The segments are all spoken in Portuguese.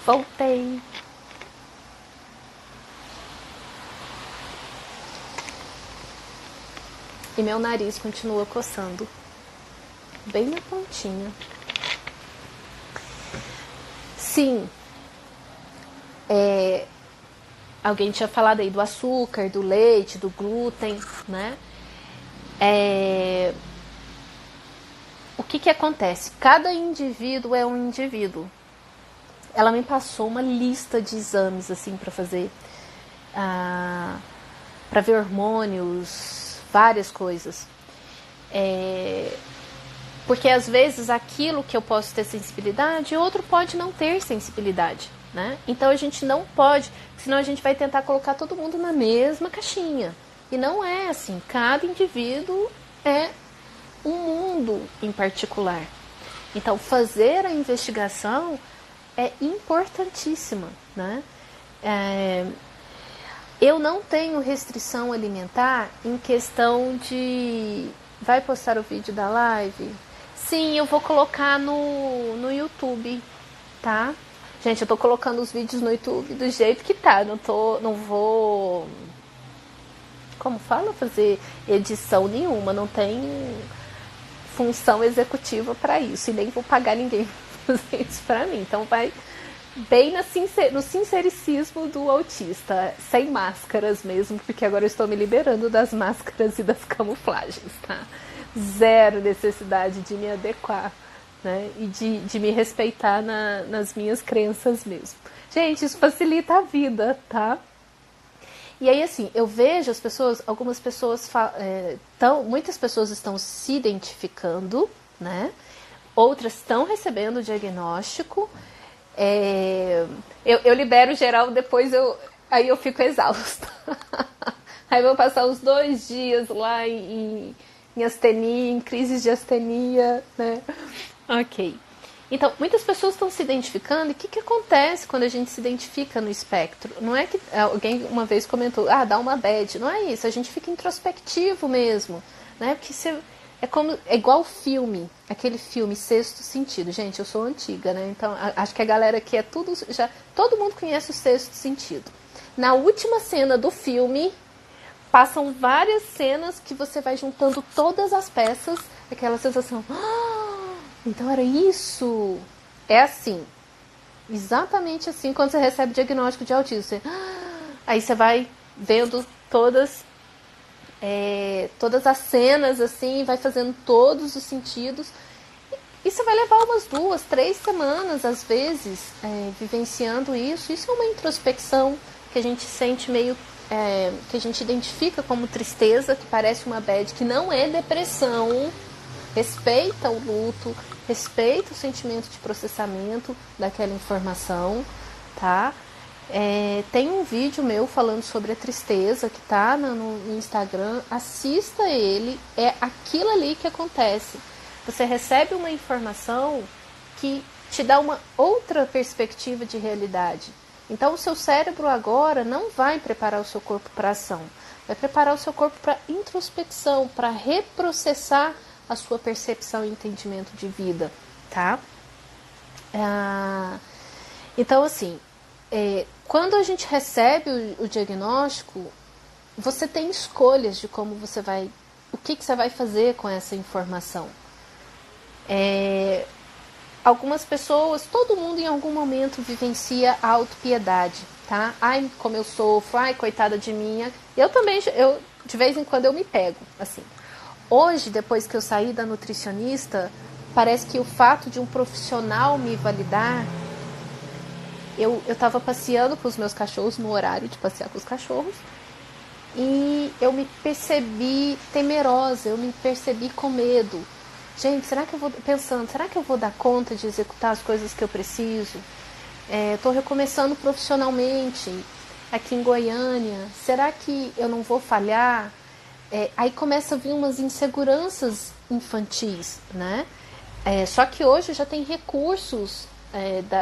Voltei. E meu nariz continua coçando. Bem na pontinha. Sim. Alguém tinha falado aí do açúcar, do leite, do glúten, né? O que acontece? Cada indivíduo é um indivíduo. Ela me passou uma lista de exames assim para fazer, para ver hormônios, várias coisas. Porque às vezes aquilo que eu posso ter sensibilidade, outro pode não ter sensibilidade, né? Então a gente não pode, senão a gente vai tentar colocar todo mundo na mesma caixinha. E não é assim, cada indivíduo é um mundo em particular. Então fazer a investigação é importantíssima, né? Eu não tenho restrição alimentar em questão de... Vai postar o vídeo da live? Sim, eu vou colocar no YouTube, tá? Gente, eu tô colocando os vídeos no YouTube do jeito que tá. Não vou... Como fala? Fazer edição nenhuma. Não tem função executiva para isso. E nem vou pagar ninguém pra fazer isso pra mim. Então vai bem no sincericismo do autista. Sem máscaras mesmo, porque agora eu estou me liberando das máscaras e das camuflagens, tá? Zero necessidade de me adequar, né? E de me respeitar nas minhas crenças mesmo. Gente, isso facilita a vida, tá? E aí, assim, eu vejo as pessoas, algumas pessoas, muitas pessoas estão se identificando, né? Outras estão recebendo o diagnóstico. Eu libero geral, depois aí eu fico exausta. Aí eu vou passar uns 2 dias lá em astenia, em crises de astenia, né? Ok. Então, muitas pessoas estão se identificando. E o que acontece quando a gente se identifica no espectro? Não é que alguém uma vez comentou, dá uma bad. Não é isso, a gente fica introspectivo mesmo, né? Porque é igual filme, aquele filme Sexto Sentido. Gente, eu sou antiga, né? Então, acho que a galera aqui todo mundo conhece o Sexto Sentido. Na última cena do filme, passam várias cenas que você vai juntando todas as peças, aquela sensação, então era isso. É assim, exatamente assim quando você recebe diagnóstico de autismo. Aí você vai vendo todas as cenas assim, vai fazendo todos os sentidos. E você vai levar umas 2, 3 semanas, às vezes, vivenciando isso. Isso é uma introspecção que a gente sente meio... que a gente identifica como tristeza, que parece uma bad, que não é depressão. Respeita o luto, respeita o sentimento de processamento daquela informação, tá? Tem um vídeo meu falando sobre a tristeza que tá no Instagram. Assista ele, é aquilo ali que acontece. Você recebe uma informação que te dá uma outra perspectiva de realidade. Então o seu cérebro agora não vai preparar o seu corpo para ação, vai preparar o seu corpo para introspecção, para reprocessar a sua percepção e entendimento de vida, tá? Então, assim, quando a gente recebe o diagnóstico, você tem escolhas de como você vai, o que você vai fazer com essa informação. Algumas pessoas, todo mundo em algum momento vivencia a autopiedade, tá? Ai, como eu sofro, ai, coitada de mim. Eu também, de vez em quando eu me pego, assim. Hoje, depois que eu saí da nutricionista, parece que o fato de um profissional me validar... Eu estava passeando com os meus cachorros no horário de passear com os cachorros e eu me percebi temerosa, eu me percebi com medo. Gente, será que eu vou dar conta de executar as coisas que eu preciso? Estou recomeçando profissionalmente aqui em Goiânia. Será que eu não vou falhar? Aí começa a vir umas inseguranças infantis, né? Só que hoje já tem recursos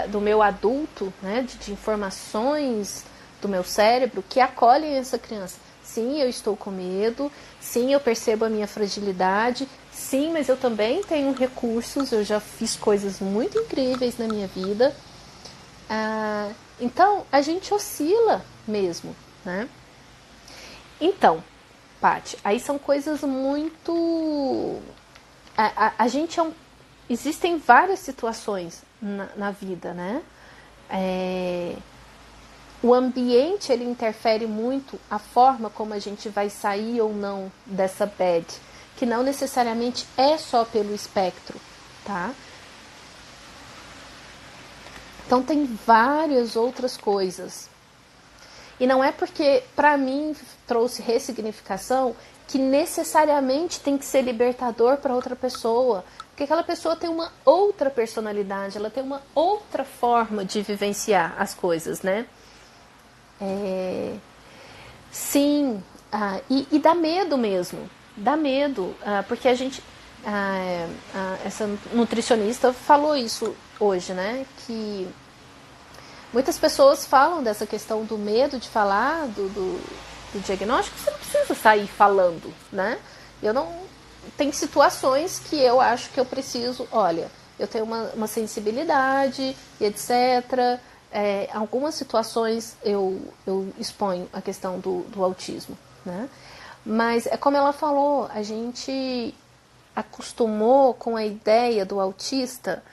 do meu adulto, né, de informações do meu cérebro que acolhem essa criança. Sim, eu estou com medo. Sim, eu percebo a minha fragilidade. Sim, mas eu também tenho recursos. Eu já fiz coisas muito incríveis na minha vida. Então, a gente oscila mesmo, né? Então, Paty, aí são coisas muito... A gente existem várias situações na vida, né? O ambiente, ele interfere muito a forma como a gente vai sair ou não dessa bad, que não necessariamente é só pelo espectro, tá? Então tem várias outras coisas. E não é porque, para mim, trouxe ressignificação, que necessariamente tem que ser libertador para outra pessoa. Porque aquela pessoa tem uma outra personalidade, ela tem uma outra forma de vivenciar as coisas, né? Sim, e dá medo mesmo. Dá medo, porque a gente... essa nutricionista falou isso hoje, né? Que muitas pessoas falam dessa questão do medo de falar do diagnóstico. Você não precisa sair falando, né? Tem situações que eu acho que eu preciso, olha, eu tenho uma sensibilidade e etc. Algumas situações eu exponho a questão do autismo, né? Mas é como ela falou, a gente acostumou com a ideia do autista,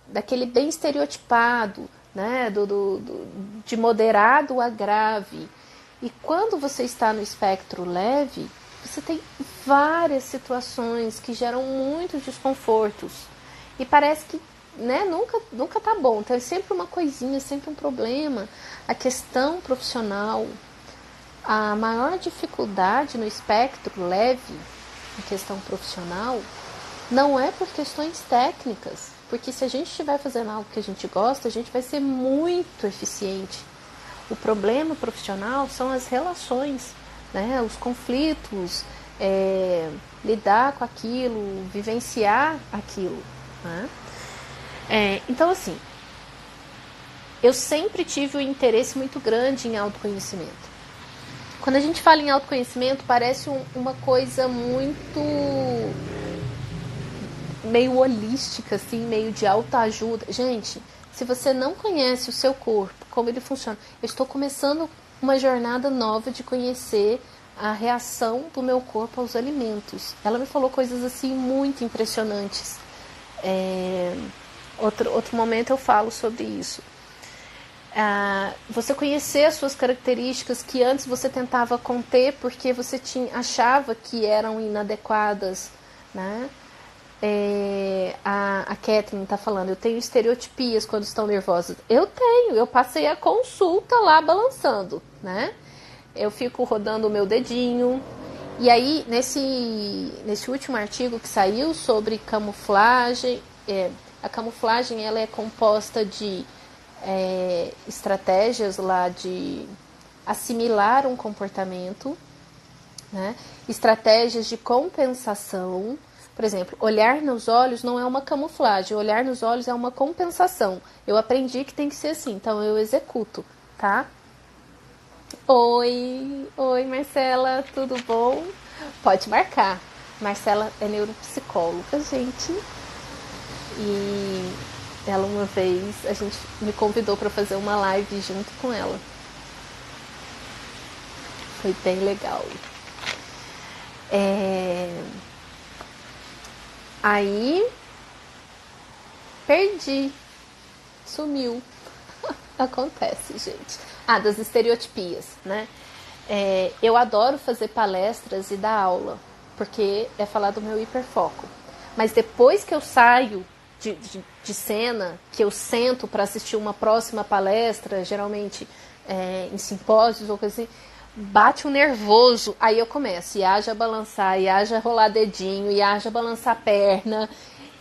daquele bem estereotipado, né? De moderado a grave. E quando você está no espectro leve, você tem várias situações que geram muitos desconfortos. E parece que, né, nunca tá bom. Tem sempre uma coisinha, sempre um problema. A questão profissional, a maior dificuldade no espectro leve, em questão profissional, não é por questões técnicas. Porque se a gente estiver fazendo algo que a gente gosta, a gente vai ser muito eficiente. O problema profissional são as relações, né? Os conflitos, lidar com aquilo, vivenciar aquilo, né? Então, assim, eu sempre tive um interesse muito grande em autoconhecimento. Quando a gente fala em autoconhecimento, parece uma coisa muito... meio holística, assim, meio de autoajuda. Gente, se você não conhece o seu corpo, como ele funciona, eu estou começando uma jornada nova de conhecer a reação do meu corpo aos alimentos. Ela me falou coisas assim muito impressionantes. Outro momento eu falo sobre isso. Você conhecer as suas características que antes você tentava conter porque você achava que eram inadequadas, né? A Catherine está falando, eu tenho estereotipias quando estão nervosas. Eu passei a consulta lá balançando, né? Eu fico rodando o meu dedinho. E aí, nesse último artigo que saiu sobre camuflagem, a camuflagem ela é composta de estratégias lá de assimilar um comportamento, né? Estratégias de compensação. Por exemplo, olhar nos olhos não é uma camuflagem, olhar nos olhos é uma compensação. Eu aprendi que tem que ser assim, então eu executo, tá? Oi, Marcela, tudo bom? Pode marcar. Marcela é neuropsicóloga, gente. E ela uma vez, a gente me convidou para fazer uma live junto com ela. Foi bem legal. Aí, perdi, sumiu. Acontece, gente. Das estereotipias, né? Eu adoro fazer palestras e dar aula, porque é falar do meu hiperfoco. Mas depois que eu saio de cena, que eu sento para assistir uma próxima palestra, geralmente em simpósios ou coisa assim, bate um nervoso, aí eu começo, e haja balançar, e haja rolar dedinho, e haja balançar a perna,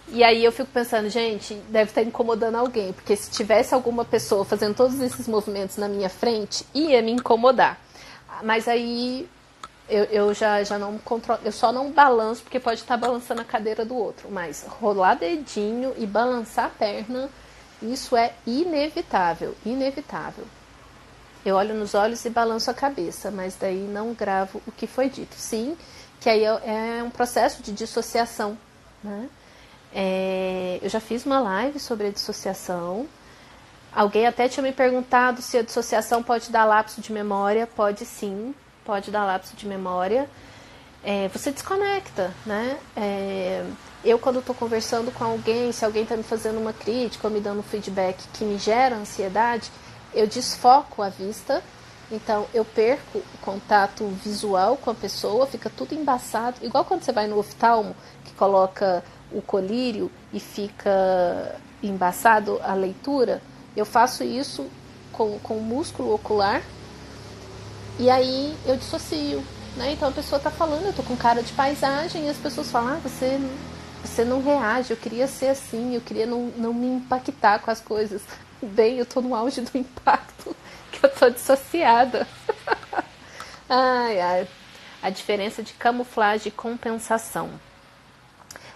e aí eu fico pensando, gente, deve estar incomodando alguém, porque se tivesse alguma pessoa fazendo todos esses movimentos na minha frente, ia me incomodar. Mas aí eu já não controlo, eu só não balanço, porque pode estar balançando a cadeira do outro, mas rolar dedinho e balançar a perna, isso é inevitável, inevitável. Eu olho nos olhos e balanço a cabeça, mas daí não gravo o que foi dito. Sim, que aí é um processo de dissociação, né? Eu já fiz uma live sobre a dissociação. Alguém até tinha me perguntado se a dissociação pode dar lapso de memória. Pode sim, pode dar lapso de memória. Você desconecta, né? Eu, quando estou conversando com alguém, se alguém está me fazendo uma crítica ou me dando um feedback que me gera ansiedade, eu desfoco a vista. Então, eu perco o contato visual com a pessoa, fica tudo embaçado. Igual quando você vai no oftalmo, que coloca o colírio e fica embaçado a leitura. Eu faço isso com o músculo ocular e aí eu dissocio, né? Então a pessoa está falando, eu estou com cara de paisagem e as pessoas falam, você não reage, eu queria ser assim, eu queria não me impactar com as coisas. Bem, eu estou no auge do impacto, que eu estou dissociada. Ai, ai. A diferença de camuflagem e compensação.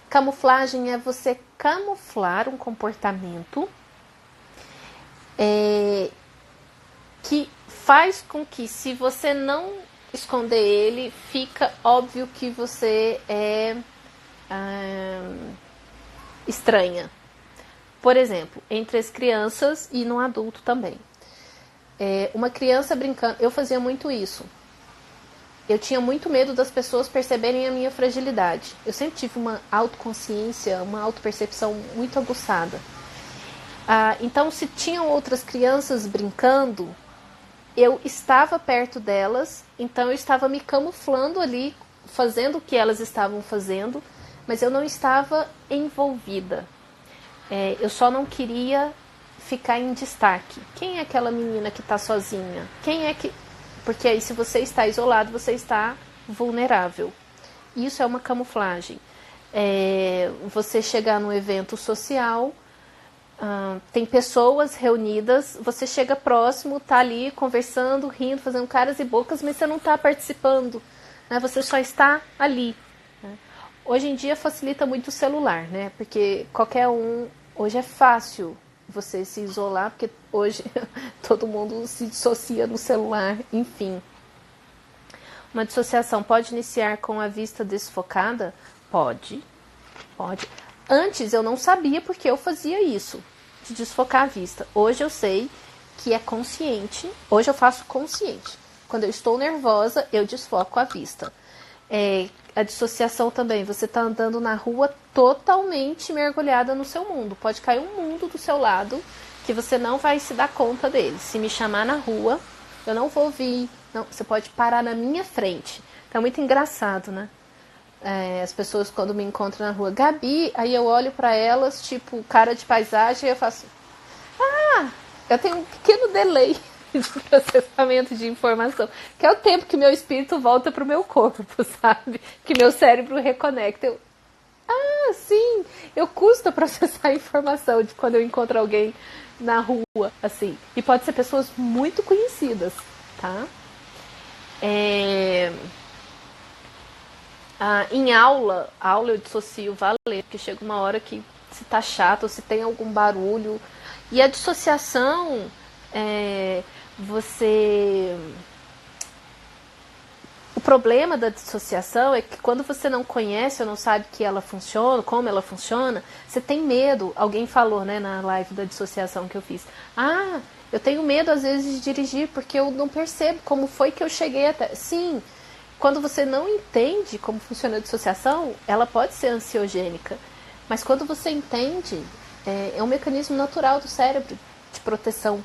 Camuflagem é você camuflar um comportamento que faz com que, se você não esconder ele, fica óbvio que você é estranha. Por exemplo, entre as crianças e no adulto também. Uma criança brincando, eu fazia muito isso. Eu tinha muito medo das pessoas perceberem a minha fragilidade. Eu sempre tive uma autoconsciência, uma autopercepção muito aguçada. Então, se tinham outras crianças brincando, eu estava perto delas, então eu estava me camuflando ali, fazendo o que elas estavam fazendo, mas eu não estava envolvida. Eu só não queria ficar em destaque. Quem é aquela menina que está sozinha? Quem é que... Porque aí, se você está isolado, você está vulnerável. Isso é uma camuflagem. Você chegar num evento social, tem pessoas reunidas, você chega próximo, tá ali conversando, rindo, fazendo caras e bocas, mas você não está participando, né? Você só está ali, né? Hoje em dia facilita muito o celular, né? Porque qualquer um... Hoje é fácil você se isolar, porque hoje todo mundo se dissocia no celular, enfim. Uma dissociação pode iniciar com a vista desfocada? Pode. Antes eu não sabia porque eu fazia isso, de desfocar a vista. Hoje eu sei que é consciente, hoje eu faço consciente. Quando eu estou nervosa, eu desfoco a vista. A dissociação também, você está andando na rua totalmente mergulhada no seu mundo. Pode cair um mundo do seu lado que você não vai se dar conta dele. Se me chamar na rua, eu não vou ouvir. Não, você pode parar na minha frente. Então é muito engraçado, né? As pessoas quando me encontram na rua, Gabi, aí eu olho para elas, tipo, cara de paisagem, e eu faço, eu tenho um pequeno delay de processamento de informação, que é o tempo que meu espírito volta pro meu corpo, sabe? Que meu cérebro reconecta. Sim, eu custo processar a informação de quando eu encontro alguém na rua, assim. E pode ser pessoas muito conhecidas, tá? Em aula eu dissocio valer, porque chega uma hora que se tá chato, ou se tem algum barulho. E a dissociação, O problema da dissociação é que quando você não conhece ou não sabe que ela funciona, como ela funciona, você tem medo. Alguém falou, né, na live da dissociação que eu fiz. Eu tenho medo às vezes de dirigir porque eu não percebo como foi que eu cheguei até... Sim, quando você não entende como funciona a dissociação, ela pode ser ansiogênica. Mas quando você entende, é um mecanismo natural do cérebro de proteção.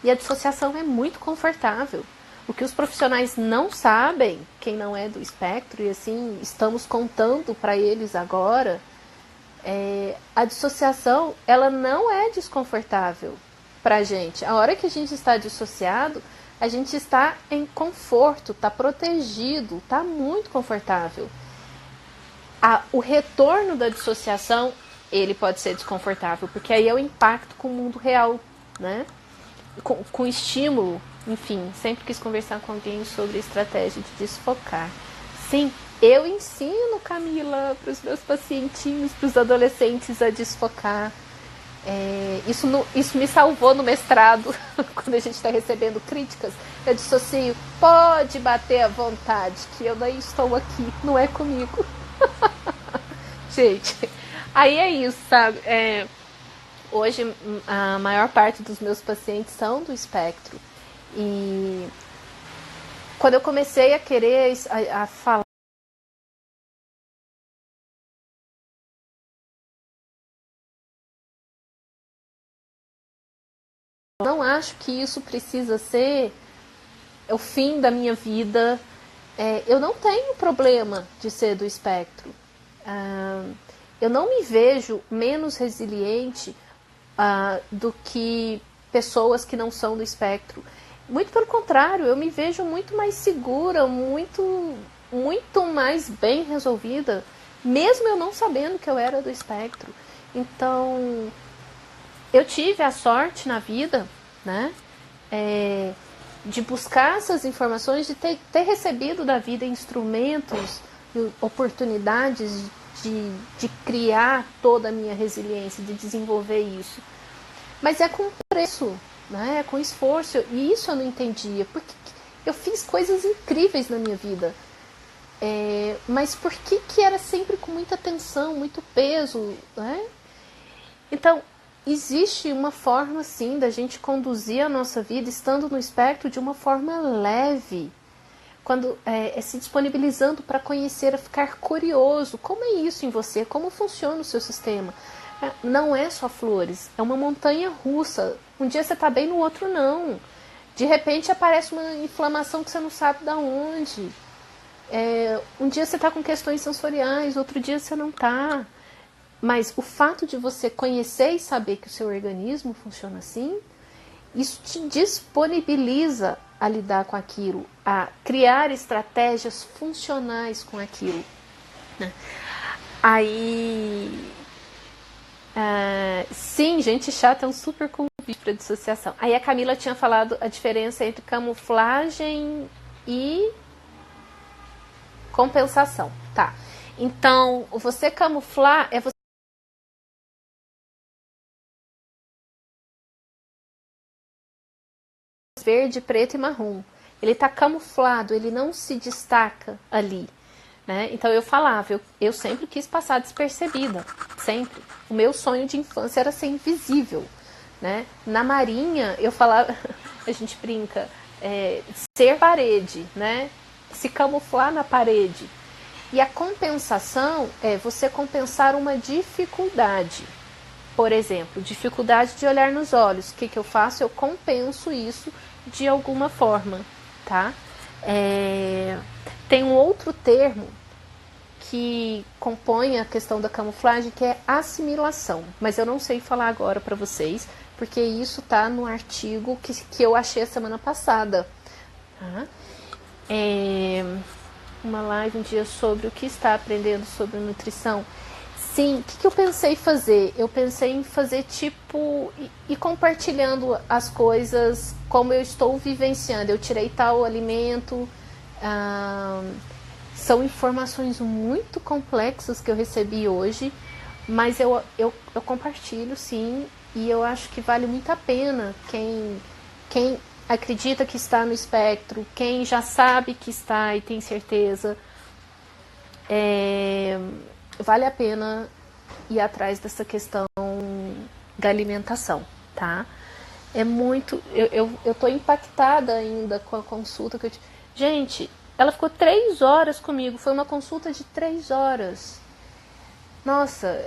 E a dissociação é muito confortável. O que os profissionais não sabem, quem não é do espectro, e assim, estamos contando para eles agora, a dissociação, ela não é desconfortável para a gente. A hora que a gente está dissociado, a gente está em conforto, está protegido, está muito confortável. O retorno da dissociação, ele pode ser desconfortável, porque aí é o impacto com o mundo real, né? Com estímulo. Enfim, sempre quis conversar com alguém sobre a estratégia de desfocar. Sim, eu ensino, Camila, para os meus pacientinhos, para os adolescentes a desfocar. Isso me salvou no mestrado, quando a gente está recebendo críticas. Eu dissocio, pode bater à vontade, que eu nem estou aqui, não é comigo. Gente, aí é isso, sabe? Hoje, a maior parte dos meus pacientes são do espectro. E quando eu comecei a querer a falar, não acho que isso precisa ser o fim da minha vida. Eu não tenho problema de ser do espectro. Eu não me vejo menos resiliente do que pessoas que não são do espectro. Muito pelo contrário, eu me vejo muito mais segura, muito mais bem resolvida, mesmo eu não sabendo que eu era do espectro. Então, eu tive a sorte na vida, né, de buscar essas informações, de ter recebido da vida instrumentos, oportunidades de criar toda a minha resiliência, de desenvolver isso. Mas é com preço, né, é com esforço, e isso eu não entendia, porque eu fiz coisas incríveis na minha vida. Mas por que era sempre com muita tensão, muito peso, né? Então, existe uma forma, sim, da gente conduzir a nossa vida estando no espectro de uma forma leve. Quando se disponibilizando para conhecer, a ficar curioso. Como é isso em você? Como funciona o seu sistema? Não é só flores, é uma montanha russa. Um dia você está bem, no outro não. De repente aparece uma inflamação que você não sabe de onde. Um dia você está com questões sensoriais, outro dia você não está. Mas o fato de você conhecer e saber que o seu organismo funciona assim, isso te disponibiliza a lidar com aquilo, a criar estratégias funcionais com aquilo. Aí, sim, gente chata é um super convite para dissociação. Aí a Camila tinha falado a diferença entre camuflagem e compensação. Tá. Então, você camuflar é você verde, preto e marrom. Ele está camuflado, ele não se destaca ali. Né? Então eu falava, eu sempre quis passar despercebida, sempre. O meu sonho de infância era ser invisível. Né? Na Marinha, eu falava, a gente brinca, ser parede, né? Se camuflar na parede. E a compensação é você compensar uma dificuldade. Por exemplo, dificuldade de olhar nos olhos. O que eu faço? Eu compenso isso de alguma forma, tá? Tem um outro termo que compõe a questão da camuflagem, que é assimilação. Mas eu não sei falar agora para vocês, porque isso tá no artigo que eu achei a semana passada. Tá? Uma live um dia sobre o que está aprendendo sobre nutrição. Sim, o que eu pensei em fazer? Eu pensei em fazer tipo e compartilhando as coisas como eu estou vivenciando. Eu tirei tal alimento. São informações muito complexas que eu recebi hoje, mas eu compartilho, sim, e eu acho que vale muito a pena quem acredita que está no espectro, quem já sabe que está e tem certeza. Vale a pena ir atrás dessa questão da alimentação, tá? É muito... Eu tô impactada ainda com a consulta que eu tive. Gente, ela ficou 3 horas comigo, foi uma consulta de 3 horas. Nossa,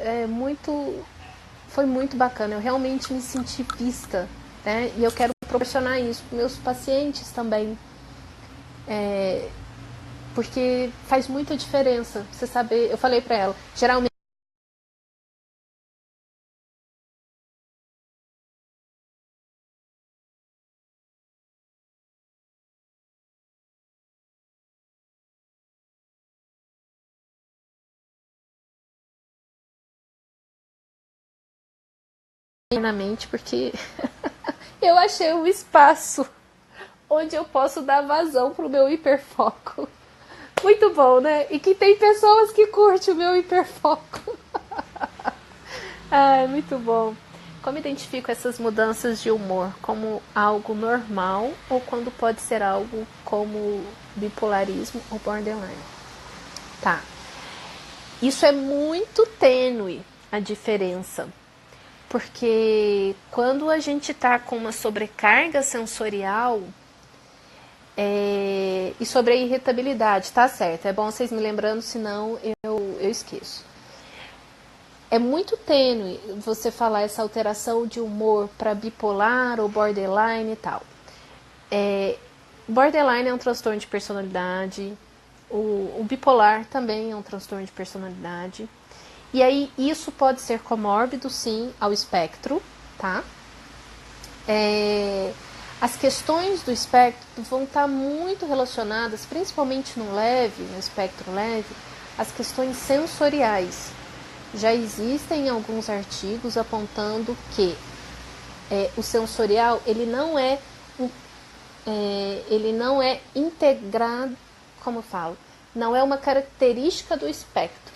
foi muito bacana, eu realmente me senti vista, né? E eu quero proporcionar isso para meus pacientes também. Porque faz muita diferença você saber. Eu falei para ela, geralmente na mente, porque eu achei um espaço onde eu posso dar vazão pro meu hiperfoco. Muito bom, né? E que tem pessoas que curtem o meu hiperfoco. Muito bom. Como identifico essas mudanças de humor? Como algo normal ou quando pode ser algo como bipolarismo ou borderline? Tá. Isso é muito tênue, a diferença. Porque quando a gente está com uma sobrecarga sensorial, e sobre a irritabilidade, tá certo, é bom vocês me lembrando, senão eu esqueço. É muito tênue você falar essa alteração de humor para bipolar ou borderline e tal. Borderline é um transtorno de personalidade, o bipolar também é um transtorno de personalidade. E aí isso pode ser comórbido, sim, ao espectro, tá? As questões do espectro vão estar muito relacionadas, principalmente no espectro leve, às questões sensoriais. Já existem alguns artigos apontando que o sensorial ele não é integrado, como eu falo, não é uma característica do espectro,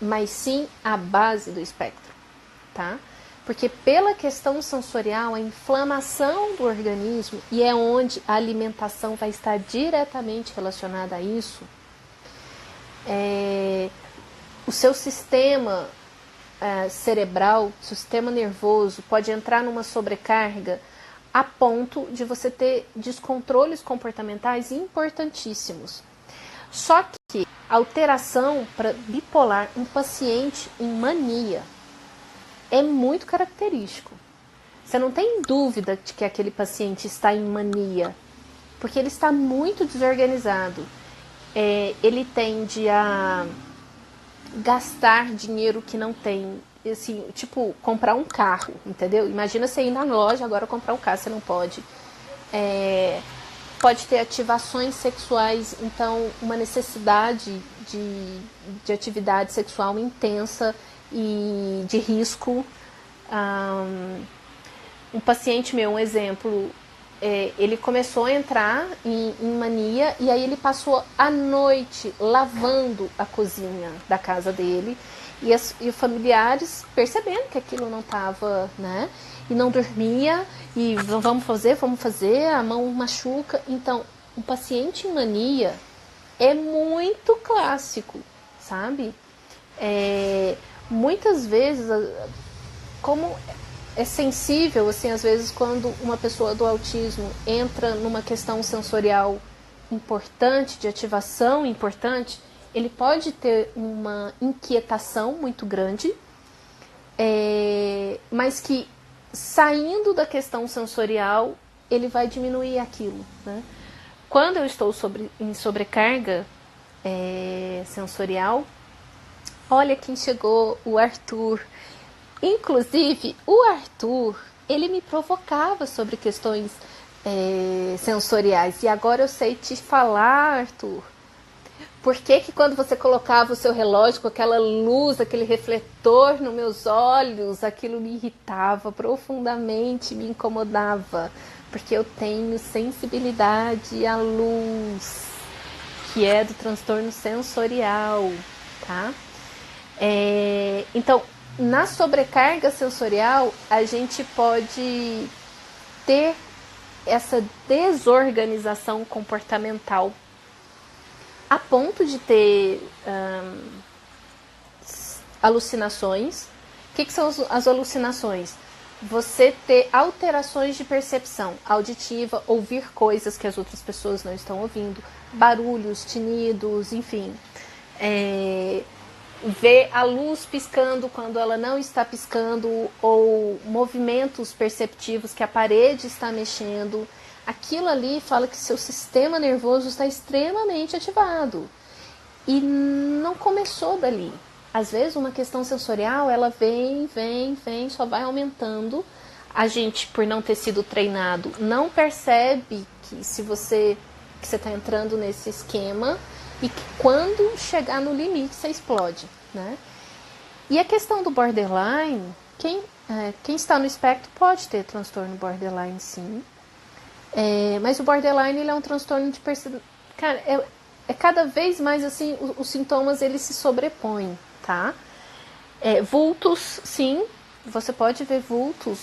mas sim a base do espectro, tá? Porque pela questão sensorial, a inflamação do organismo, e é onde a alimentação vai estar diretamente relacionada a isso, o seu sistema cerebral, sistema nervoso, pode entrar numa sobrecarga a ponto de você ter descontroles comportamentais importantíssimos. Só que alteração para bipolar, um paciente em mania, é muito característico. Você não tem dúvida de que aquele paciente está em mania, porque ele está muito desorganizado. Ele tende a gastar dinheiro que não tem, assim, tipo, comprar um carro, entendeu? Imagina você ir na loja agora comprar um carro, você não pode. Pode ter ativações sexuais, então uma necessidade de atividade sexual intensa e de risco. Um paciente meu, um exemplo, ele começou a entrar em mania e aí ele passou a noite lavando a cozinha da casa dele e os familiares percebendo que aquilo não estava, né? E não dormia e vamos fazer, a mão machuca. Então, um paciente em mania é muito clássico, sabe? Muitas vezes, como é sensível, assim, às vezes quando uma pessoa do autismo entra numa questão sensorial importante, de ativação importante, ele pode ter uma inquietação muito grande, mas que saindo da questão sensorial, ele vai diminuir aquilo, né? Quando eu estou em sobrecarga sensorial, olha quem chegou, o Arthur. Inclusive, o Arthur, ele me provocava sobre questões sensoriais. E agora eu sei te falar, Arthur, por que quando você colocava o seu relógio com aquela luz, aquele refletor nos meus olhos, aquilo me irritava profundamente, me incomodava. Porque eu tenho sensibilidade à luz, que é do transtorno sensorial, tá? Então, na sobrecarga sensorial, a gente pode ter essa desorganização comportamental a ponto de ter alucinações. O que são as alucinações? Você ter alterações de percepção auditiva, ouvir coisas que as outras pessoas não estão ouvindo, barulhos, tinidos, enfim. Ver a luz piscando quando ela não está piscando, ou movimentos perceptivos que a parede está mexendo. Aquilo ali fala que seu sistema nervoso está extremamente ativado. E não começou dali. Às vezes uma questão sensorial, ela vem, só vai aumentando. A gente, por não ter sido treinado, não percebe que você está entrando nesse esquema e que quando chegar no limite você explode, né? E a questão do borderline, quem está no espectro pode ter transtorno borderline, sim. Mas o borderline ele é um transtorno de personalidade. Cara, cada vez mais assim, os sintomas eles se sobrepõem, tá? Vultos, sim, você pode ver vultos,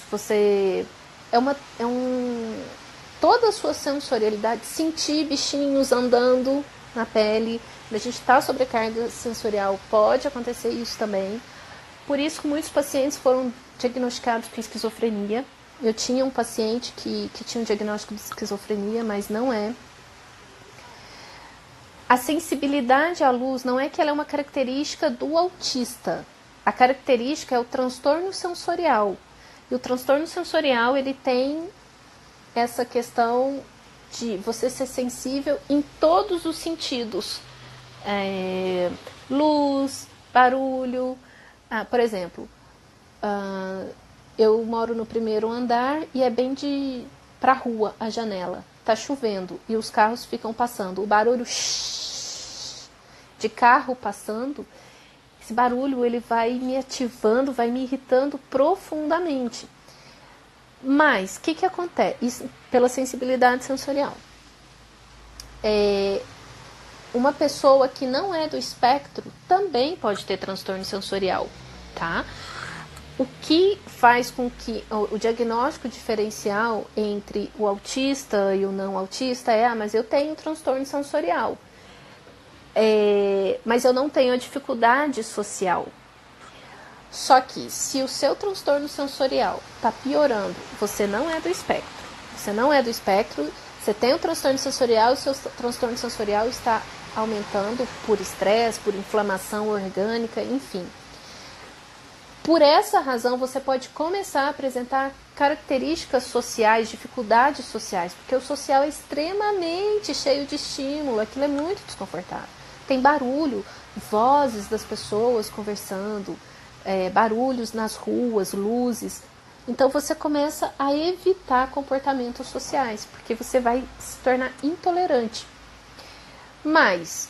toda a sua sensorialidade, sentir bichinhos andando na pele, quando a gente está sobrecarga sensorial, pode acontecer isso também. Por isso que muitos pacientes foram diagnosticados com esquizofrenia. Eu tinha um paciente que tinha um diagnóstico de esquizofrenia, mas não é. A sensibilidade à luz não é que ela é uma característica do autista. A característica é o transtorno sensorial. E o transtorno sensorial, ele tem essa questão de você ser sensível em todos os sentidos. Luz, barulho. Por exemplo, eu moro no primeiro andar e é bem pra rua a janela. Tá chovendo e os carros ficam passando. O barulho de carro passando, esse barulho ele vai me ativando, vai me irritando profundamente. Mas, o que acontece? Isso pela sensibilidade sensorial. Uma pessoa que não é do espectro também pode ter transtorno sensorial, tá? O que faz com que o diagnóstico diferencial entre o autista e o não autista mas eu tenho transtorno sensorial, mas eu não tenho a dificuldade social. Só que se o seu transtorno sensorial está piorando, você não é do espectro. Você não é do espectro, você tem o transtorno sensorial e o seu transtorno sensorial está aumentando por estresse, por inflamação orgânica, enfim. Por essa razão, você pode começar a apresentar características sociais, dificuldades sociais, porque o social é extremamente cheio de estímulo, aquilo é muito desconfortável. Tem barulho, vozes das pessoas conversando, barulhos nas ruas, luzes. Então você começa a evitar comportamentos sociais, porque você vai se tornar intolerante. Mas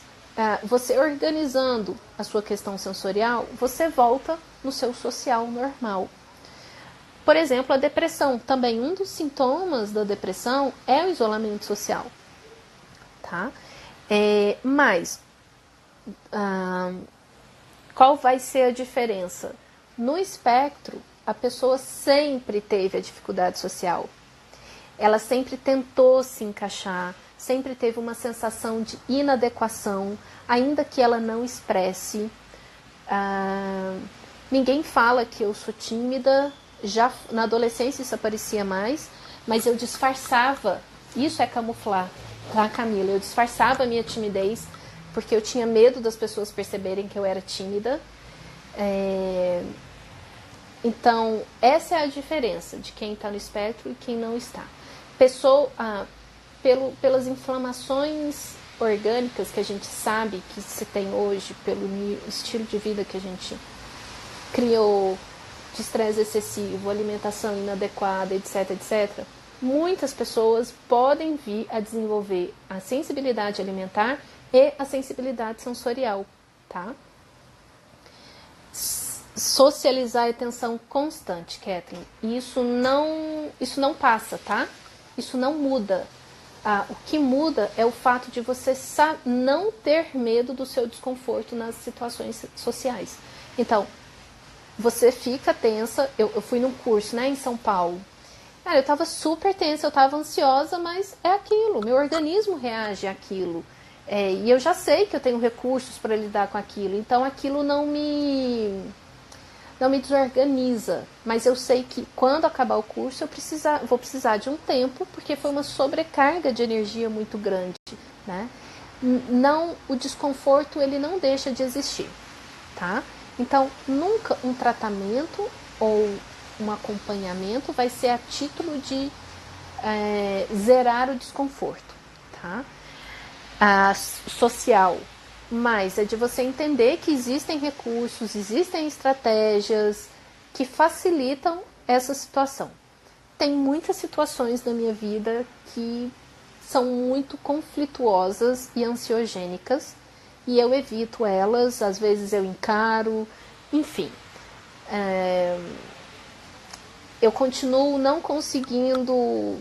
você organizando a sua questão sensorial, você volta no seu social normal. Por exemplo, a depressão. Também um dos sintomas da depressão é o isolamento social. Tá? Mas qual vai ser a diferença? No espectro, a pessoa sempre teve a dificuldade social. Ela sempre tentou se encaixar, sempre teve uma sensação de inadequação, ainda que ela não expresse. Ninguém fala que eu sou tímida, já na adolescência isso aparecia mais, mas eu disfarçava, isso é camuflar, tá, Camila? Eu disfarçava a minha timidez, porque eu tinha medo das pessoas perceberem que eu era tímida. Então, essa é a diferença de quem está no espectro e quem não está. Pelas inflamações orgânicas que a gente sabe que se tem hoje, pelo estilo de vida que a gente criou, de estresse excessivo, alimentação inadequada, etc, etc, muitas pessoas podem vir a desenvolver a sensibilidade alimentar e a sensibilidade sensorial, tá? Socializar e atenção constante, Kathleen. Isso não passa, tá? Isso não muda. O que muda é o fato de você não ter medo do seu desconforto nas situações sociais. Então, você fica tensa. Eu fui num curso, né, em São Paulo. Cara, eu tava super tensa, eu tava ansiosa, mas é aquilo, meu organismo reage àquilo. E eu já sei que eu tenho recursos para lidar com aquilo, então aquilo não me desorganiza. Mas eu sei que quando acabar o curso vou precisar de um tempo, porque foi uma sobrecarga de energia muito grande, né? O desconforto ele não deixa de existir, tá? Então, nunca um tratamento ou um acompanhamento vai ser a título de zerar o desconforto, tá? Social, mas é de você entender que existem recursos, existem estratégias que facilitam essa situação. Tem muitas situações na minha vida que são muito conflituosas e ansiogênicas e eu evito elas, às vezes eu encaro, enfim. Eu continuo não conseguindo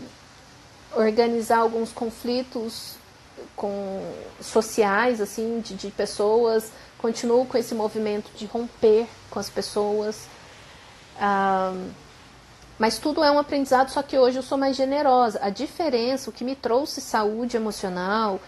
organizar alguns conflitos sociais, assim, de pessoas, continuo com esse movimento de romper com as pessoas, mas tudo é um aprendizado, só que hoje eu sou mais generosa. A diferença, o que me trouxe saúde emocional,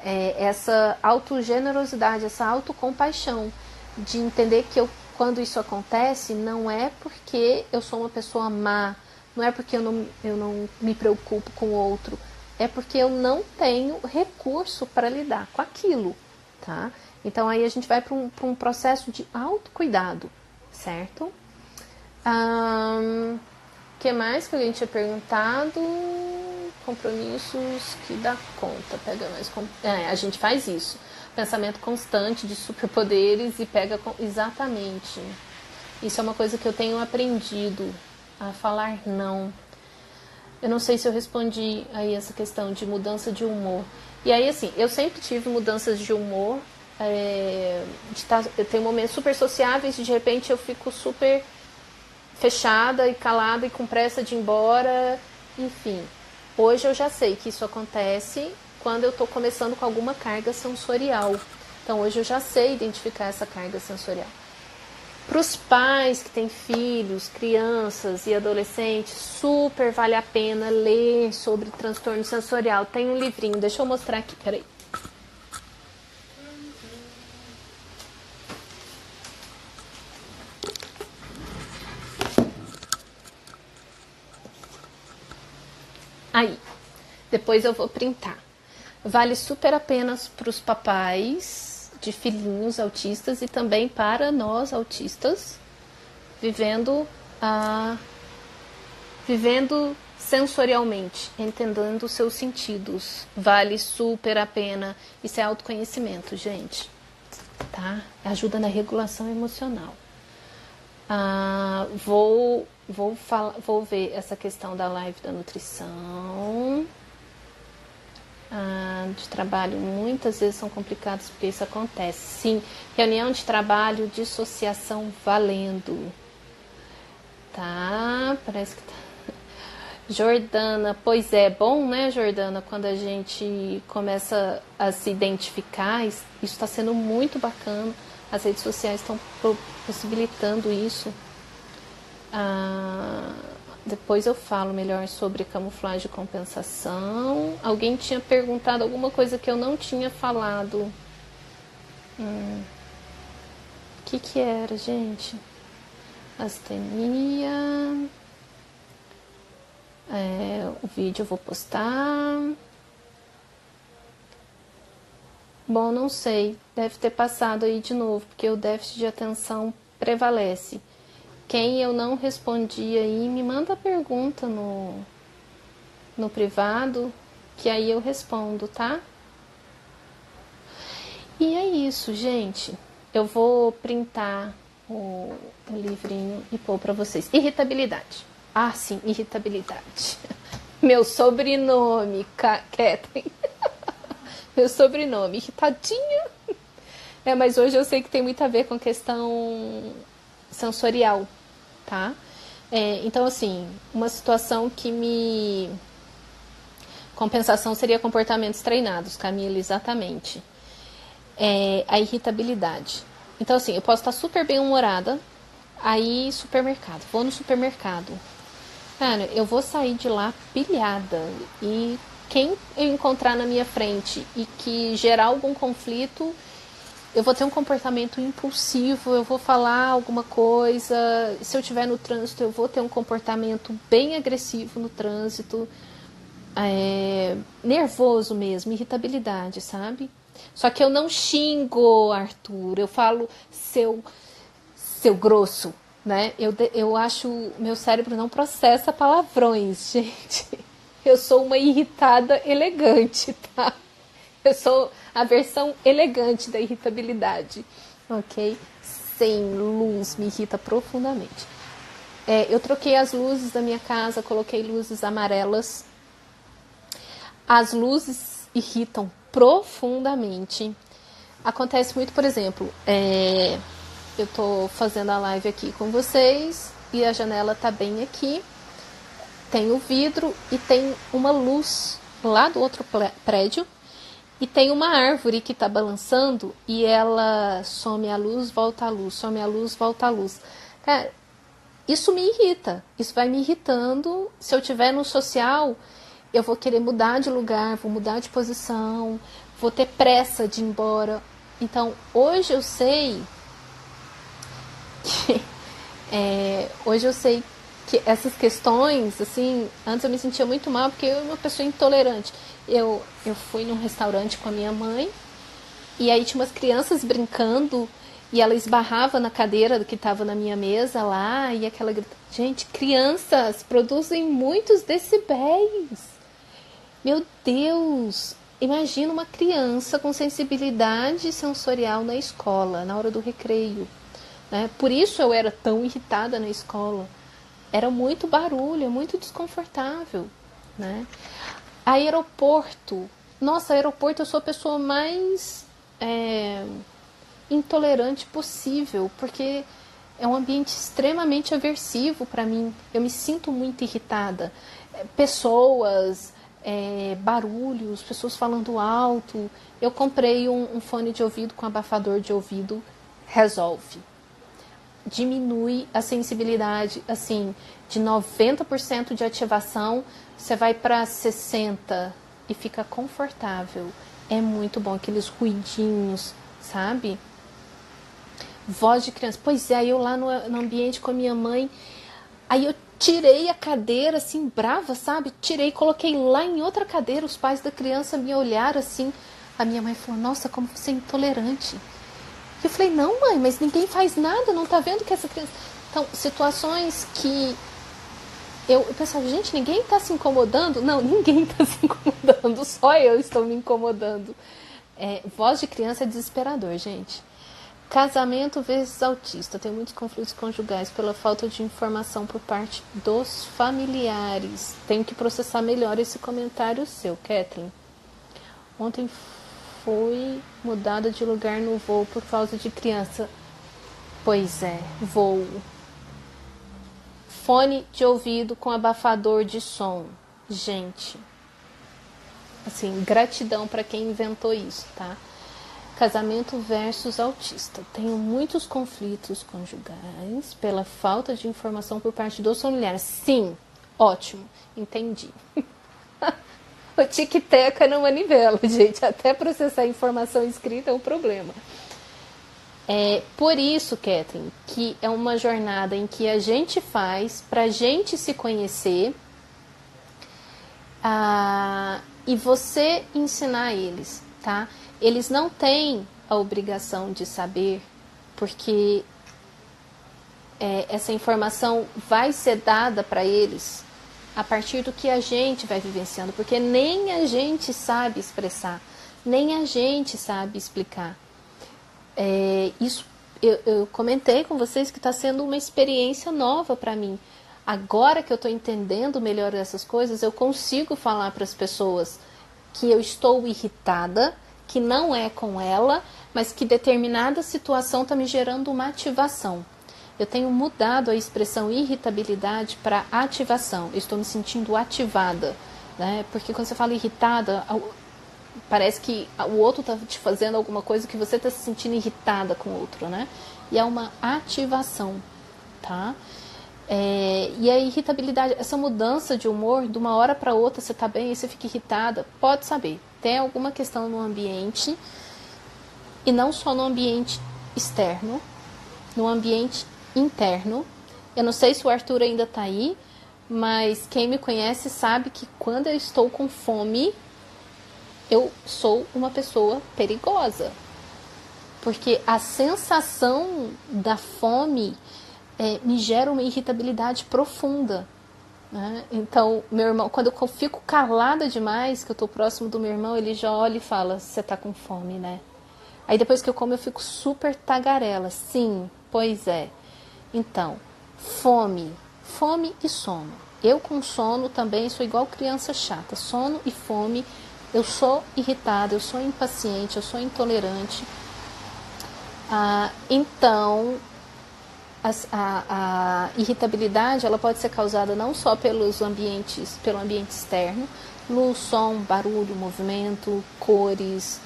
é essa autogenerosidade, essa autocompaixão, de entender que eu quando isso acontece, não é porque eu sou uma pessoa má, não é porque eu não me preocupo com o outro, é porque eu não tenho recurso para lidar com aquilo, tá? Então aí a gente vai para um processo de autocuidado, certo? Que mais que alguém tinha perguntado? Compromissos que dá conta, pega mais. A gente faz isso. Pensamento constante de superpoderes e pega. Exatamente. Isso é uma coisa que eu tenho aprendido a falar não. Eu não sei se eu respondi aí essa questão de mudança de humor. E aí, assim, eu sempre tive mudanças de humor. Eu tenho momentos super sociáveis e de repente eu fico super fechada e calada e com pressa de ir embora, enfim. Hoje eu já sei que isso acontece quando eu estou começando com alguma carga sensorial. Então hoje eu já sei identificar essa carga sensorial. Para os pais que têm filhos, crianças e adolescentes, super vale a pena ler sobre transtorno sensorial. Tem um livrinho, deixa eu mostrar aqui, peraí. Aí, depois eu vou printar. Vale super a pena para os papais de filhinhos autistas e também para nós autistas, vivendo sensorialmente, entendendo os seus sentidos. Vale super a pena. Isso é autoconhecimento, gente. Tá? Ajuda na regulação emocional. Vou ver essa questão da live da nutrição. De trabalho, muitas vezes são complicados porque isso acontece. Sim, reunião de trabalho, dissociação valendo. Tá, parece que tá. Jordana, pois é, bom, né, Jordana, quando a gente começa a se identificar, isso está sendo muito bacana. As redes sociais estão possibilitando isso. Depois eu falo melhor sobre camuflagem e compensação. Alguém tinha perguntado alguma coisa que eu não tinha falado. O que era, gente? Astenia. O vídeo eu vou postar. Bom, não sei. Deve ter passado aí de novo, porque o déficit de atenção prevalece. Quem eu não respondi aí, me manda a pergunta no privado, que aí eu respondo, tá? E é isso, gente. Eu vou printar o livrinho e pôr pra vocês. Irritabilidade. Sim, irritabilidade. Meu sobrenome, Kathleen. Meu sobrenome, irritadinha. Mas hoje eu sei que tem muito a ver com questão sensorial, tá? Então, assim, uma situação que me... Compensação seria comportamentos treinados, Camila, exatamente. A irritabilidade. Então, assim, eu posso estar super bem-humorada, aí supermercado, vou no supermercado. Cara, eu vou sair de lá pilhada e quem eu encontrar na minha frente e que gerar algum conflito, eu vou ter um comportamento impulsivo, eu vou falar alguma coisa. Se eu estiver no trânsito, eu vou ter um comportamento bem agressivo no trânsito. Nervoso mesmo, irritabilidade, sabe? Só que eu não xingo, Arthur. Eu falo seu grosso, né? Eu acho... Meu cérebro não processa palavrões, gente. Eu sou uma irritada elegante, tá? Eu sou a versão elegante da irritabilidade, ok? Sem luz, me irrita profundamente. Eu troquei as luzes da minha casa, coloquei luzes amarelas. As luzes irritam profundamente. Acontece muito, por exemplo, eu tô fazendo a live aqui com vocês e a janela tá bem aqui. Tem o vidro e tem uma luz lá do outro prédio. E tem uma árvore que está balançando e ela some a luz, volta a luz, some a luz, volta a luz. Cara, isso me irrita, isso vai me irritando. Se eu estiver no social, eu vou querer mudar de lugar, vou mudar de posição, vou ter pressa de ir embora. Então, hoje eu sei que hoje eu sei que essas questões, assim, antes eu me sentia muito mal porque eu era uma pessoa intolerante. Eu fui num restaurante com a minha mãe e aí tinha umas crianças brincando e ela esbarrava na cadeira que estava na minha mesa lá e aquela... Gente, crianças produzem muitos decibéis. Meu Deus! Imagina uma criança com sensibilidade sensorial na escola, na hora do recreio. Né? Por isso eu era tão irritada na escola. Era muito barulho, muito desconfortável. Né? Aeroporto. Nossa, aeroporto eu sou a pessoa mais intolerante possível, porque é um ambiente extremamente aversivo para mim. Eu me sinto muito irritada. Pessoas, barulhos, pessoas falando alto. Eu comprei um fone de ouvido com abafador de ouvido. Resolve. Diminui a sensibilidade, assim, de 90% de ativação, você vai para 60% e fica confortável. É muito bom, aqueles ruidinhos, sabe? Voz de criança. Pois é, eu lá no ambiente com a minha mãe, aí eu tirei a cadeira, assim, brava, sabe? Tirei, coloquei lá em outra cadeira, os pais da criança me olharam assim, a minha mãe falou, nossa, como você é intolerante. Eu falei, não mãe, mas ninguém faz nada, não tá vendo que essa criança... Então, situações que eu pensava, gente, ninguém tá se incomodando? Não, ninguém tá se incomodando, só eu estou me incomodando. Voz de criança é desesperador, gente. Casamento vezes autista. Tem muitos conflitos conjugais pela falta de informação por parte dos familiares. Tenho que processar melhor esse comentário seu, Kathleen. Ontem fui mudada de lugar no voo por causa de criança. Pois é, voo. Fone de ouvido com abafador de som. Gente, assim, gratidão para quem inventou isso, tá? Casamento versus autista. Tenho muitos conflitos conjugais pela falta de informação por parte dos familiares. Sim, ótimo, entendi. O tic-teca não manivela, gente. Até processar a informação escrita é um problema. Por isso, Kathleen, que é uma jornada em que a gente faz pra gente se conhecer e você ensinar eles, tá? Eles não têm a obrigação de saber, porque essa informação vai ser dada para eles a partir do que a gente vai vivenciando, porque nem a gente sabe expressar, nem a gente sabe explicar. Isso eu comentei com vocês que está sendo uma experiência nova para mim. Agora que eu estou entendendo melhor essas coisas, eu consigo falar para as pessoas que eu estou irritada, que não é com ela, mas que determinada situação está me gerando uma ativação. Eu tenho mudado a expressão irritabilidade para ativação. Eu estou me sentindo ativada, né? Porque quando você fala irritada, parece que o outro está te fazendo alguma coisa que você está se sentindo irritada com o outro, né? E é uma ativação, tá? E a irritabilidade, essa mudança de humor, de uma hora para outra você está bem e você fica irritada, pode saber, tem alguma questão no ambiente, e não só no ambiente externo, no ambiente interno. Eu não sei se o Arthur ainda está aí, mas quem me conhece sabe que quando eu estou com fome, eu sou uma pessoa perigosa. Porque a sensação da fome me gera uma irritabilidade profunda. Né? Então, meu irmão, quando eu fico calada demais, que eu estou próximo do meu irmão, ele já olha e fala, você está com fome, né? Aí depois que eu como, eu fico super tagarela. Sim, pois é. Então, fome e sono. Eu com sono também sou igual criança chata. Sono e fome, eu sou irritada, eu sou impaciente, eu sou intolerante. Então, a irritabilidade ela pode ser causada não só pelo ambiente externo, luz, som, barulho, movimento, cores,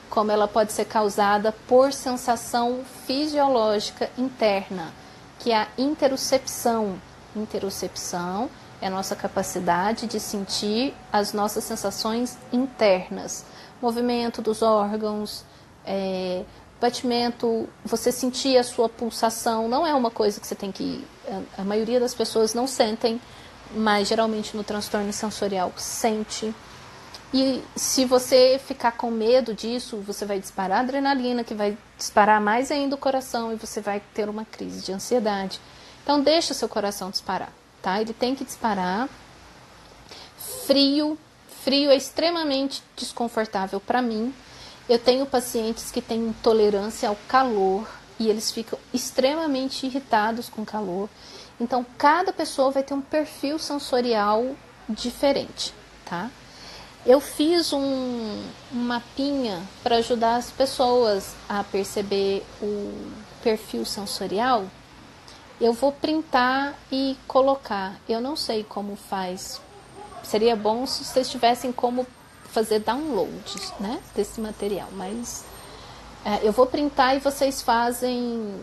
como ela pode ser causada por sensação fisiológica interna, que é a interocepção. Interocepção é a nossa capacidade de sentir as nossas sensações internas, movimento dos órgãos, batimento, você sentir a sua pulsação, não é uma coisa que você tem que... A maioria das pessoas não sentem, mas geralmente no transtorno sensorial sente. E se você ficar com medo disso, você vai disparar adrenalina, que vai disparar mais ainda o coração e você vai ter uma crise de ansiedade. Então deixa o seu coração disparar, tá? Ele tem que disparar. Frio é extremamente desconfortável para mim. Eu tenho pacientes que têm intolerância ao calor e eles ficam extremamente irritados com calor. Então, cada pessoa vai ter um perfil sensorial diferente, tá? Eu fiz um mapinha para ajudar as pessoas a perceber o perfil sensorial. Eu vou printar e colocar. Eu não sei como faz. Seria bom se vocês tivessem como fazer download, né, desse material, mas eu vou printar e vocês fazem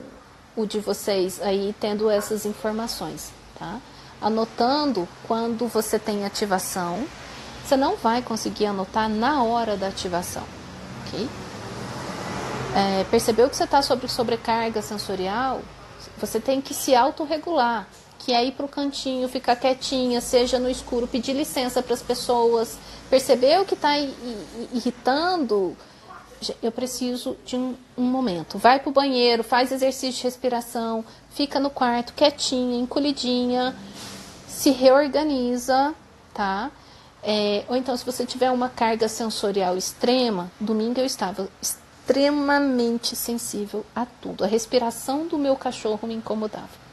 o de vocês aí tendo essas informações, tá? Anotando quando você tem ativação, você não vai conseguir anotar na hora da ativação, ok? Percebeu que você está sob sobrecarga sensorial, você tem que se autorregular, que é ir para o cantinho, ficar quietinha, seja no escuro, pedir licença para as pessoas. Percebeu que está irritando? Eu preciso de um momento. Vai para o banheiro, faz exercício de respiração, fica no quarto quietinha, encolhidinha, se reorganiza, tá? Ou então, se você tiver uma carga sensorial extrema, domingo eu estava extremamente sensível a tudo. A respiração do meu cachorro me incomodava.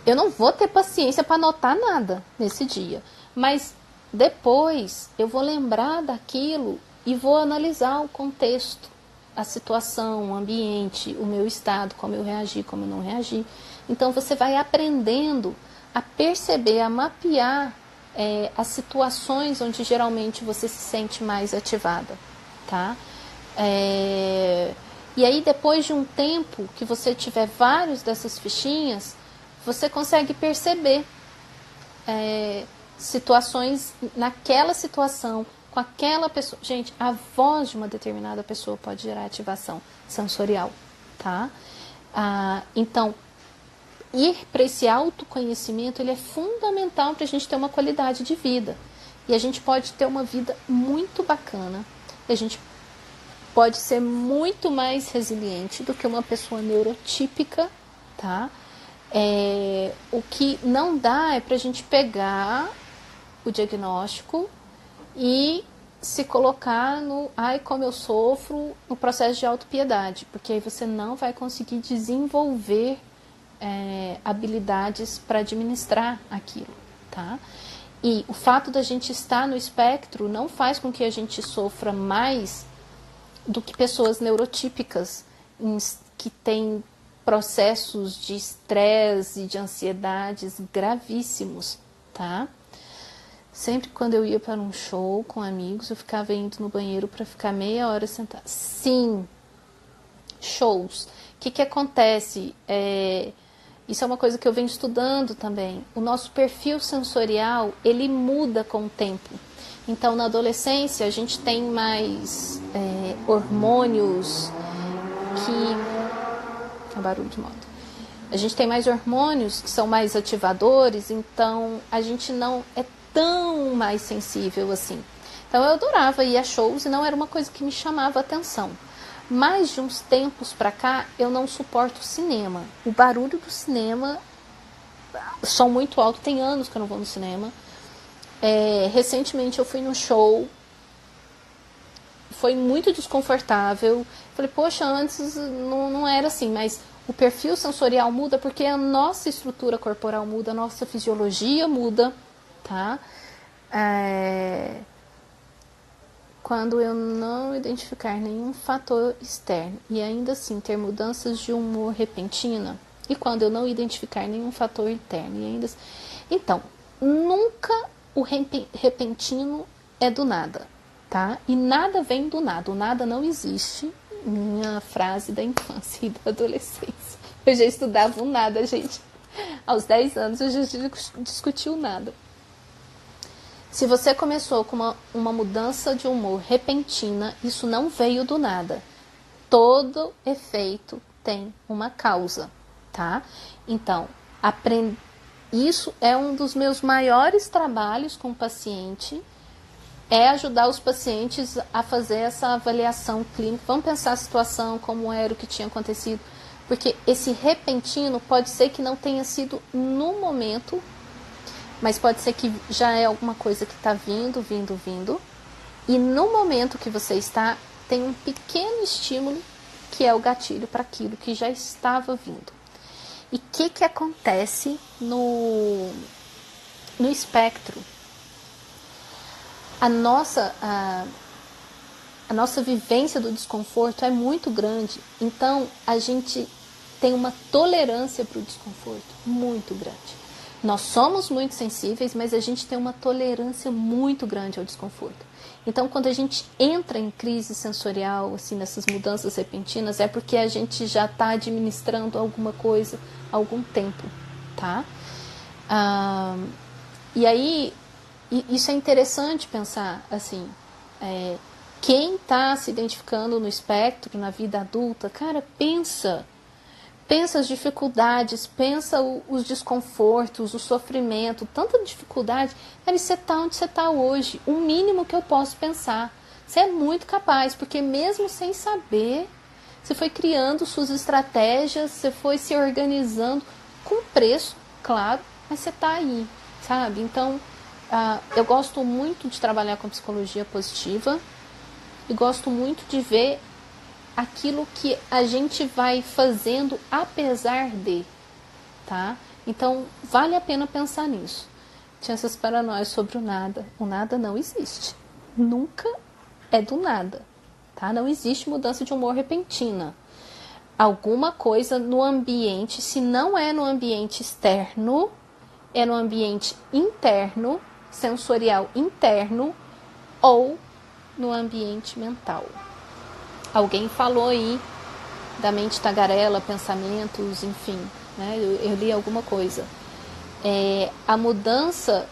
Eu não vou ter paciência para anotar nada nesse dia, mas depois eu vou lembrar daquilo e vou analisar o contexto, a situação, o ambiente, o meu estado, como eu reagi, como eu não reagi. Então você vai aprendendo a perceber, a mapear as situações onde geralmente você se sente mais ativada, tá? E aí depois de um tempo que você tiver vários dessas fichinhas, você consegue perceber situações naquela situação, com aquela pessoa. Gente, a voz de uma determinada pessoa pode gerar ativação sensorial, tá? Então, ir para esse autoconhecimento, ele é fundamental para a gente ter uma qualidade de vida. E a gente pode ter uma vida muito bacana. A gente pode ser muito mais resiliente do que uma pessoa neurotípica, tá? O que não dá é para a gente pegar o diagnóstico e se colocar no como eu sofro, no processo de autopiedade, porque aí você não vai conseguir desenvolver habilidades para administrar aquilo, tá? E o fato da gente estar no espectro não faz com que a gente sofra mais do que pessoas neurotípicas que têm processos de estresse e de ansiedades gravíssimos, tá? Sempre quando eu ia para um show com amigos, eu ficava indo no banheiro para ficar meia hora sentada. Sim, shows. O que acontece? Isso é uma coisa que eu venho estudando também. O nosso perfil sensorial, ele muda com o tempo. Então, na adolescência, a gente tem mais hormônios que... barulho de moto. A gente tem mais hormônios que são mais ativadores, então a gente não é tão mais sensível assim. Então eu adorava ir a shows e não era uma coisa que me chamava atenção. Mas de uns tempos pra cá eu não suporto o cinema. O barulho do cinema, som muito alto, tem anos que eu não vou no cinema. Recentemente eu fui num show, foi muito desconfortável. Falei, poxa, antes não era assim, mas o perfil sensorial muda porque a nossa estrutura corporal muda, a nossa fisiologia muda, tá? Quando eu não identificar nenhum fator externo e ainda assim ter mudanças de humor repentina, e quando eu não identificar nenhum fator interno e ainda assim... Então, nunca o repentino é do nada, tá? E nada vem do nada, o nada não existe. Minha frase da infância e da adolescência. Eu já estudava o nada, gente. Aos 10 anos eu já discuti o nada. Se você começou com uma mudança de humor repentina, isso não veio do nada. todo efeito tem uma causa, tá? Então, isso é um dos meus maiores trabalhos com o paciente, é ajudar os pacientes a fazer essa avaliação clínica. Vamos pensar a situação, como era o que tinha acontecido, porque esse repentino pode ser que não tenha sido no momento, mas pode ser que já é alguma coisa que está vindo, e no momento que você está, tem um pequeno estímulo que é o gatilho para aquilo que já estava vindo. E o que acontece no espectro? A nossa vivência do desconforto é muito grande, então a gente tem uma tolerância para o desconforto muito grande. Nós somos muito sensíveis, mas a gente tem uma tolerância muito grande ao desconforto. Então, quando a gente entra em crise sensorial, assim, nessas mudanças repentinas, é porque a gente já está administrando alguma coisa há algum tempo, tá? E aí, isso é interessante pensar, assim, quem está se identificando no espectro, na vida adulta, cara, pensa as dificuldades, pensa os desconfortos, o sofrimento, tanta dificuldade. Cara, você está onde você está hoje, o mínimo que eu posso pensar. Você é muito capaz, porque mesmo sem saber, você foi criando suas estratégias, você foi se organizando com preço, claro, mas você está aí, sabe? Então, eu gosto muito de trabalhar com psicologia positiva e gosto muito de ver aquilo que a gente vai fazendo apesar de, tá? Então, vale a pena pensar nisso. Tinha essas paranoias sobre o nada. O nada não existe. Nunca é do nada, tá? Não existe mudança de humor repentina. Alguma coisa no ambiente, se não é no ambiente externo, é no ambiente interno, sensorial interno, ou no ambiente mental. Alguém falou aí da mente tagarela, pensamentos, enfim, né? Eu li alguma coisa. A mudança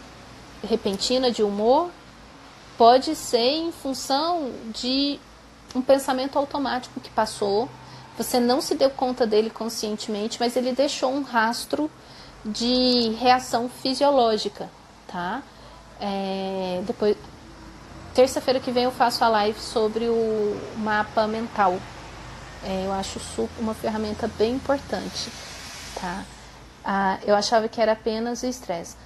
repentina de humor pode ser em função de um pensamento automático que passou, você não se deu conta dele conscientemente, mas ele deixou um rastro de reação fisiológica, tá? Depois, terça-feira que vem eu faço a live sobre o mapa mental. Eu acho uma ferramenta bem importante, tá? Eu achava que era apenas o estresse.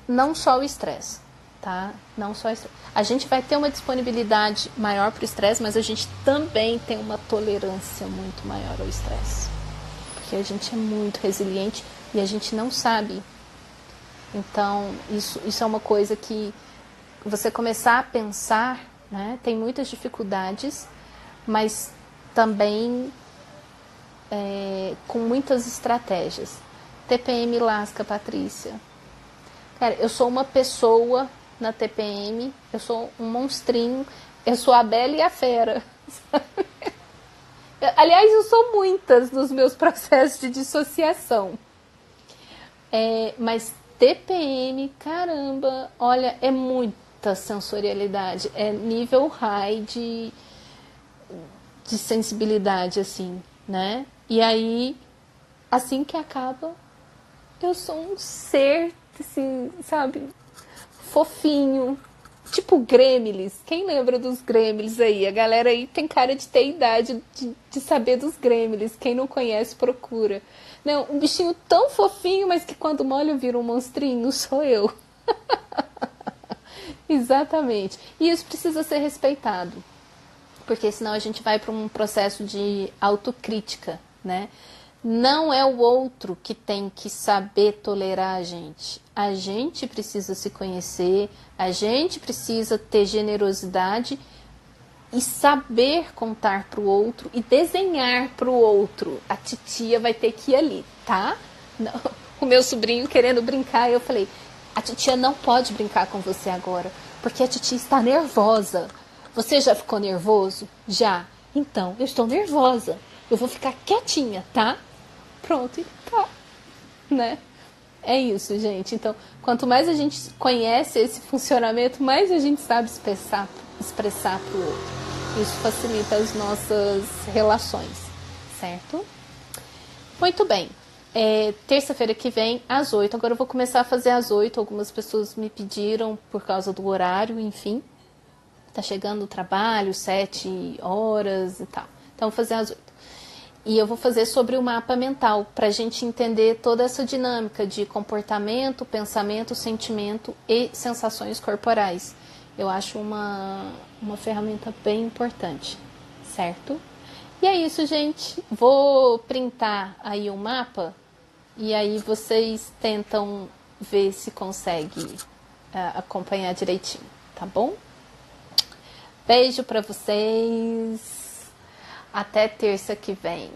Não só o estresse, tá? Não só o estresse. A gente vai ter uma disponibilidade maior para o estresse, mas a gente também tem uma tolerância muito maior ao estresse. Porque a gente é muito resiliente e a gente não sabe. Então, isso é uma coisa que você começar a pensar, né? Tem muitas dificuldades, mas também com muitas estratégias. TPM lasca, Patrícia. Cara, eu sou uma pessoa na TPM, eu sou um monstrinho, eu sou a Bela e a Fera. Aliás, eu sou muitas nos meus processos de dissociação. Mas TPM, caramba, olha, é muita sensorialidade, é nível high de sensibilidade, assim, né? E aí, assim que acaba, eu sou um ser, assim, sabe, fofinho, tipo Gremlins. Quem lembra dos Gremlins aí? A galera aí tem cara de ter idade de saber dos Gremlins. Quem não conhece, procura. Não, um bichinho tão fofinho, mas que quando molha vira um monstrinho, sou eu. Exatamente. E isso precisa ser respeitado, porque senão a gente vai para um processo de autocrítica, né? Não é o outro que tem que saber tolerar a gente. A gente precisa se conhecer, a gente precisa ter generosidade e saber contar para o outro e desenhar para o outro. A titia vai ter que ir ali, tá? Não. O meu sobrinho querendo brincar, eu falei, a titia não pode brincar com você agora, porque a titia está nervosa. Você já ficou nervoso? Já. Então, eu estou nervosa. Eu vou ficar quietinha, tá? Pronto, e tá. Né? É isso, gente. Então, quanto mais a gente conhece esse funcionamento, mais a gente sabe expressar para o outro. Isso facilita as nossas relações, certo? Muito bem. Terça-feira que vem, às 8. Agora eu vou começar a fazer às 8. Algumas pessoas me pediram por causa do horário, enfim. Tá chegando o trabalho, 7 horas e tal. Então, vou fazer às 8. E eu vou fazer sobre o mapa mental, para a gente entender toda essa dinâmica de comportamento, pensamento, sentimento e sensações corporais. Eu acho uma ferramenta bem importante, certo? E é isso, gente. Vou printar aí o mapa e aí vocês tentam ver se consegue acompanhar direitinho, tá bom? Beijo pra vocês. Até terça que vem.